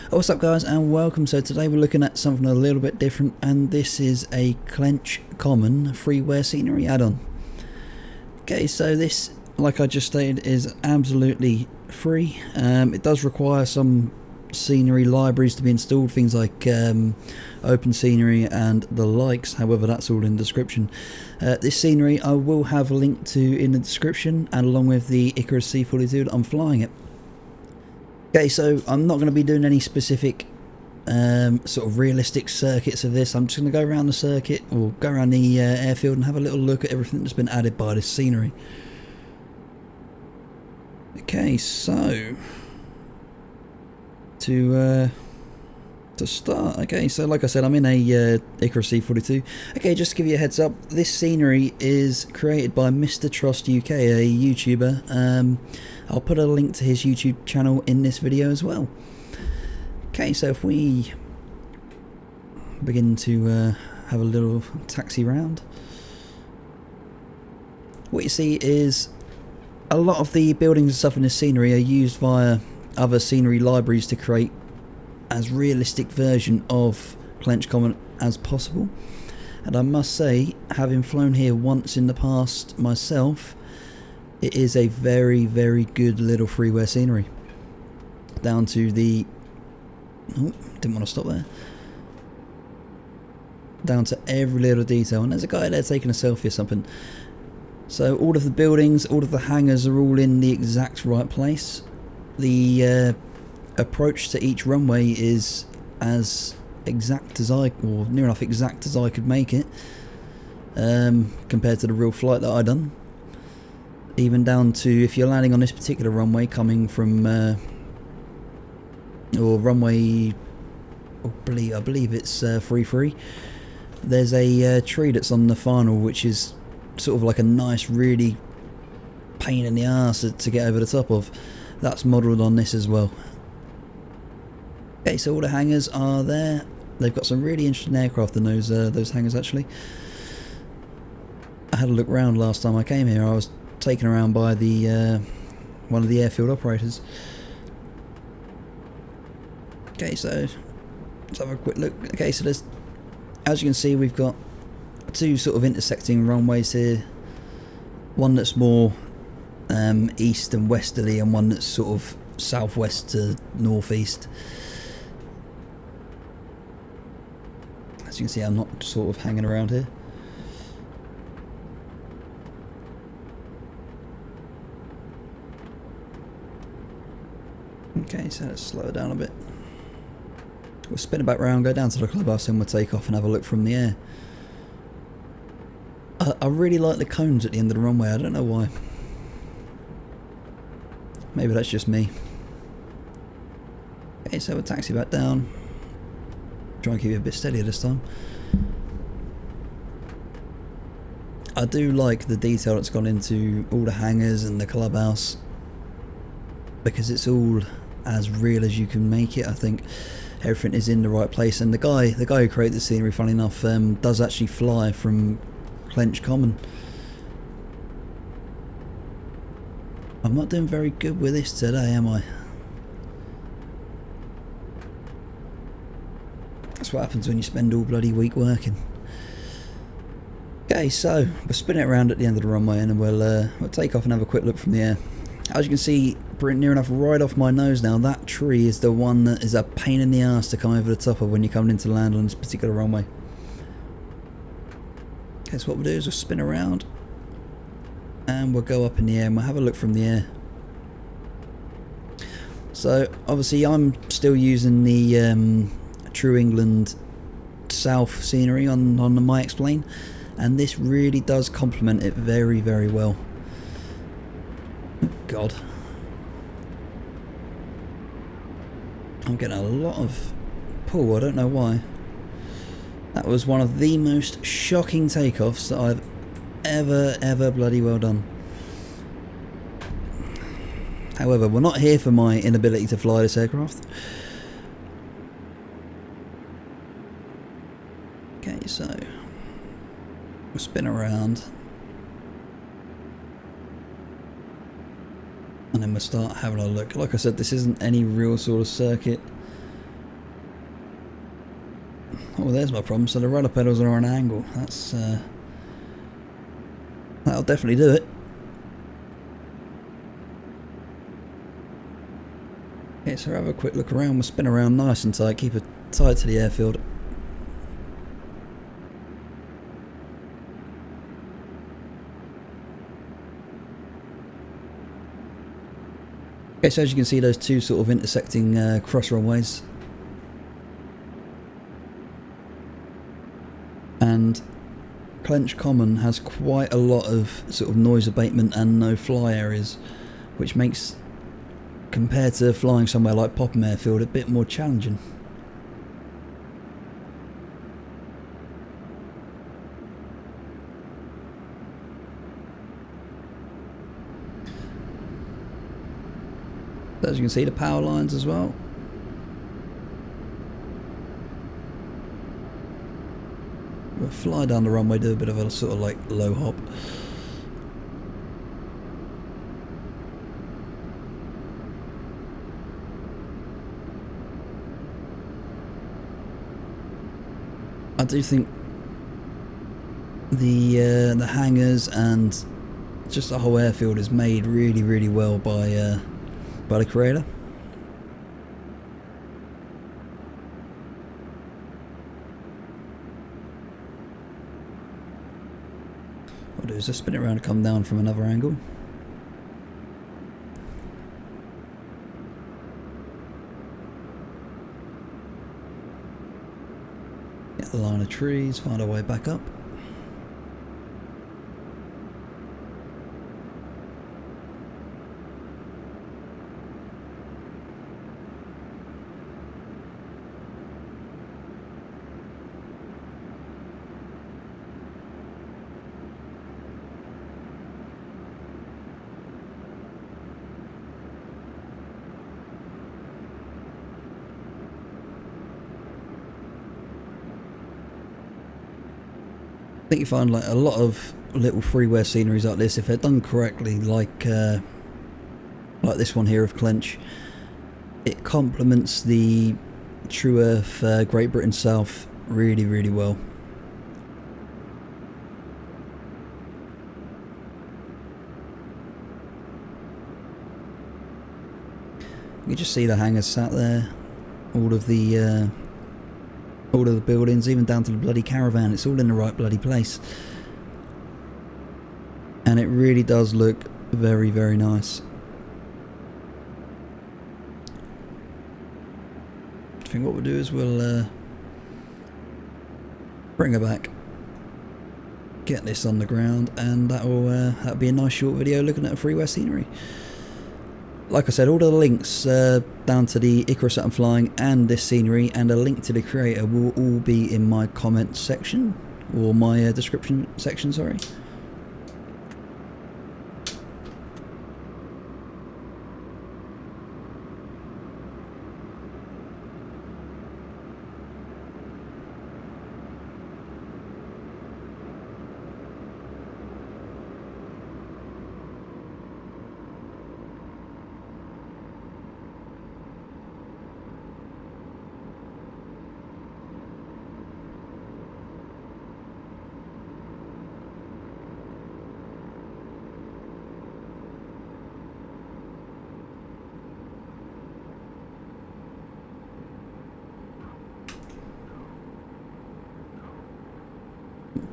What's up guys and welcome. So today we're looking at something a little bit different, and this is a Clench common freeware scenery add-on. Okay, so this, like I just stated, is absolutely free. It does require some scenery libraries to be installed, things like open scenery and the likes. However, that's all in the description. This scenery I will have a link to in the description, and along with the Ikarus C42 that I'm flying it. Okay, so I'm not going to be doing any specific sort of realistic circuits of this. I'm just going to go around the circuit, or go around the airfield, and have a little look at everything that's been added by this scenery. Okay, so to start, okay, so like I said, I'm in a Ikarus C42. Okay, just to give you a heads up, this scenery is created by MrTrustUK, a YouTuber. I'll put a link to his YouTube channel in this video as well. Okay, so if we begin to have a little taxi round, what you see is a lot of the buildings and stuff in this scenery are used via other scenery libraries to create as realistic version of Clench Common as possible. And I must say, having flown here once in the past myself, it is a very, very good little freeware scenery. Down to the... oh, didn't want to stop there. Down to every little detail. And there's a guy there taking a selfie or something. So all of the buildings, all of the hangars are all in the exact right place. The approach to each runway is as exact as or near enough exact as I could make it, compared to the real flight that I done. Even down to if you're landing on this particular runway coming from or runway, I believe it's 33, there's a tree that's on the final, which is sort of like a nice, really pain in the arse to get over the top of. That's modelled on this as well. Okay, so all the hangars are there. They've got some really interesting aircraft in those hangars actually. I had a look around last time I came here. I was taken around by the one of the airfield operators. Okay, so let's have a quick look. Okay, so there's, as you can see, we've got two sort of intersecting runways here. One that's more east and westerly, and one that's sort of southwest to northeast. As you can see, I'm not sort of hanging around here. Okay, so let's slow it down a bit. We'll spin it back round, go down to the clubhouse, and we'll take off and have a look from the air. I really like the cones at the end of the runway. I don't know why. Maybe that's just me. Okay, so we'll taxi back down. Try and keep it a bit steadier this time. I do like the detail that's gone into all the hangars and the clubhouse, because it's all as real as you can make it. I think everything is in the right place, and the guy who created the scenery, funny enough, does actually fly from Clench Common. I'm not doing very good with this today, am I? That's what happens when you spend all bloody week working. Okay, so we'll spin it around at the end of the runway, and then we'll take off and have a quick look from the air. As you can see, near enough right off my nose now, that tree is the one that is a pain in the ass to come over the top of when you're coming in to land on this particular runway. Okay, so what we'll do is we'll spin around, and we'll go up in the air, and we'll have a look from the air. So obviously I'm still using the True England South scenery on the My Explain, and this really does complement it very, very well. Oh God, I'm getting a lot of pull, I don't know why. That was one of the most shocking takeoffs that I've ever bloody well done. However, we're not here for my inability to fly this aircraft. Okay, so we'll spin around. and then we'll start having a look. Like I said, this isn't any real sort of circuit. Oh, there's my problem. So the rudder pedals are on an angle. That's that'll definitely do it. Okay, so have a quick look around. We'll spin around nice and tight. Keep it tight to the airfield. Okay, so as you can see, those two sort of intersecting cross runways. And Clench Common has quite a lot of sort of noise abatement and no fly areas, which makes, compared to flying somewhere like Popham Airfield, a bit more challenging. As you can see, the power lines as well. We'll fly down the runway, do a bit of a sort of like low hop. I do think the hangars and just the whole airfield is made really, really well by the creator. What I'll do is just spin it around and come down from another angle. Get the line of trees, find our way back up. I think you find like a lot of little freeware sceneries like this, if they're done correctly, like this one here of Clench, it complements the True Earth Great Britain South really, really well. You can just see the hangars sat there, all of the buildings, even down to the bloody caravan. It's all in the right bloody place, and it really does look very, very nice. I think what we'll do is we'll bring her back, get this on the ground, and that'll be a nice short video looking at a freeware scenery. Like I said, all the links down to the Ikarus that I'm flying and this scenery, and a link to the creator, will all be in my comments section, or my description section, sorry.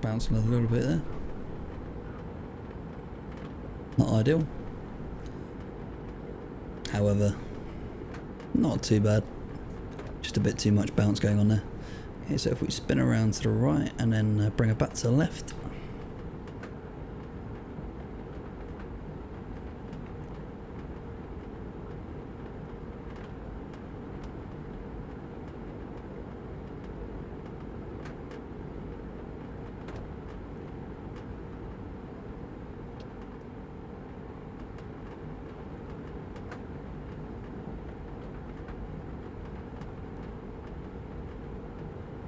Bouncing a little bit there. Not ideal. However, not too bad. Just a bit too much bounce going on there. Okay, so if we spin around to the right and then bring it back to the left.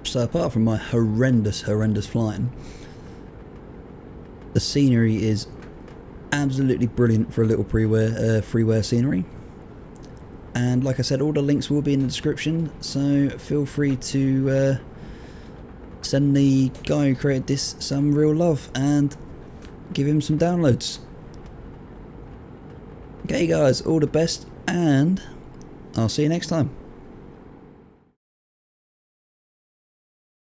So apart from my horrendous flying, the scenery is absolutely brilliant for a little freeware scenery. And like I said, all the links will be in the description, so feel free to send the guy who created this some real love and give him some downloads. Okay guys, all the best, and I'll see you next time.